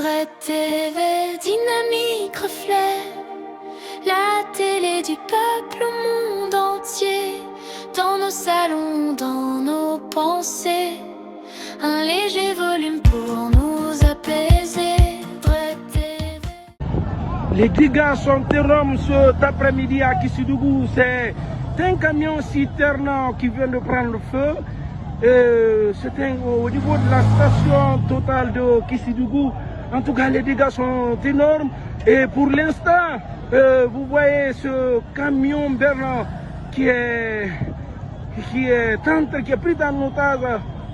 Red TV, dynamique reflet, la télé du peuple au monde entier, dans nos salons, dans nos pensées, un léger volume pour nous apaiser. Red TV. Les dégâts sont énormes cet après-midi à Kissidougou. C'est un camion citerne qui vient de prendre feu. C'est au niveau de la station totale de Kissidougou. En tout cas, les dégâts sont énormes. Et pour l'instant, vous voyez ce camion Bernard qui est pris en otage,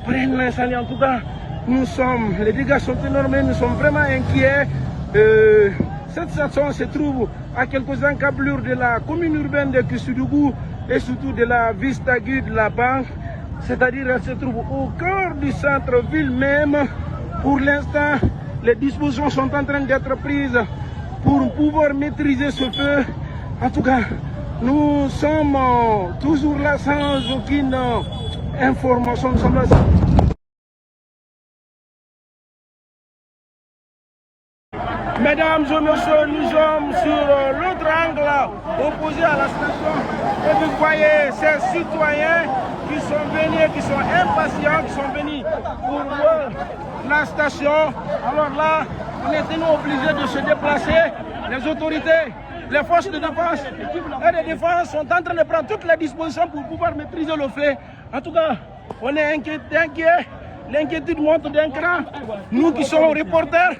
prenne l'incendie. En tout cas, les dégâts sont énormes et nous sommes vraiment inquiets. Cette station se trouve à quelques encablures de la commune urbaine de Kissidougou et surtout de la Vista-Guy de la banque. C'est-à-dire qu'elle se trouve au cœur du centre-ville même. Pour l'instant, les dispositions sont en train d'être prises pour pouvoir maîtriser ce feu. En tout cas, nous sommes toujours là sans aucune information. Nous sommes là. Mesdames et messieurs, nous sommes sur l'autre angle opposé à la station. Et vous voyez ces citoyens qui sont venus, qui sont impatients, qui sont venus pour voir la station. Alors là, on est obligés de se déplacer. Les autorités, les forces de défense et de défense sont en train de prendre toutes les dispositions pour pouvoir maîtriser le feu. En tout cas, on est inquiets. L'inquiétude monte d'un cran. Nous qui sommes reporters,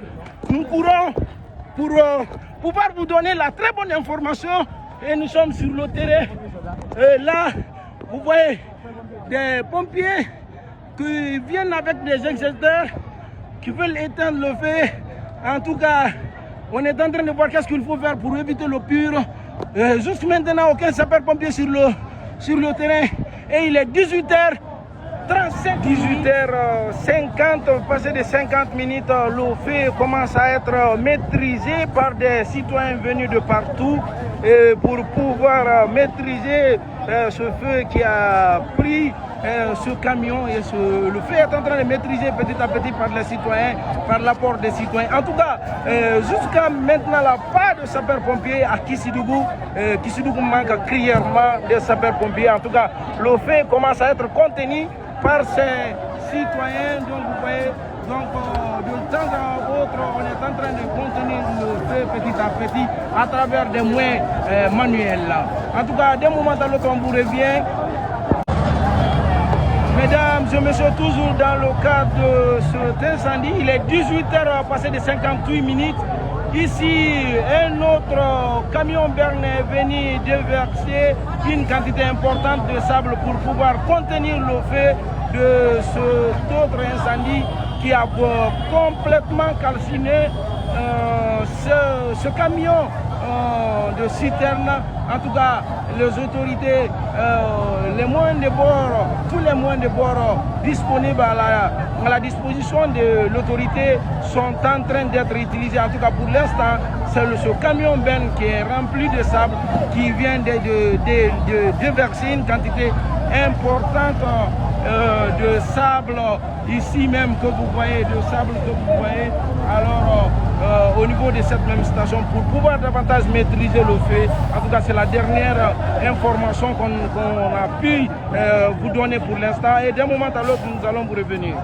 nous courons pour pouvoir vous donner la très bonne information. Et nous sommes sur le terrain. Et là, vous voyez des pompiers qui viennent avec des extincteurs qui veulent éteindre le feu. En tout cas, on est en train de voir qu'est-ce qu'il faut faire pour éviter le pur. Jusqu'à maintenant, aucun sapeur-pompier sur le terrain. Et il est 18h. 18h50, passé de 50 minutes, le feu commence à être maîtrisé par des citoyens venus de partout pour pouvoir maîtriser ce feu qui a pris ce camion. Et le feu est en train de maîtriser petit à petit par les citoyens, par l'apport des citoyens. En tout cas, jusqu'à maintenant, il n'y a pas de sapeurs-pompiers à Kissidougou. Kissidougou manque crièrement de sapeurs-pompiers. En tout cas, le feu commence à être contenu par ces citoyens. Donc vous voyez, de temps à autre, on est en train de contenir le feu petit à petit à travers des moyens manuels. En tout cas, d'un moment à l'autre, on vous revient. Mesdames et messieurs, toujours dans le cadre de cet incendie, il est 18h passé de 58 minutes. Ici, un autre camion Berne est venu déverser une quantité importante de sable pour pouvoir contenir le feu de cet autre incendie qui a complètement calciné ce camion de citerne. En tout cas, les autorités, les moyens de bord, tous les moyens de bord disponibles à la disposition de l'autorité sont en train d'être utilisés. En tout cas, pour l'instant, c'est ce camion Ben qui est rempli de sable qui vient de déverser une quantité importante de sable ici même que vous voyez, de sable que vous voyez. Alors, au niveau de cette même station, pour pouvoir davantage maîtriser le feu, en tout cas c'est la dernière information qu'on a pu vous donner pour l'instant, et d'un moment à l'autre nous allons vous revenir.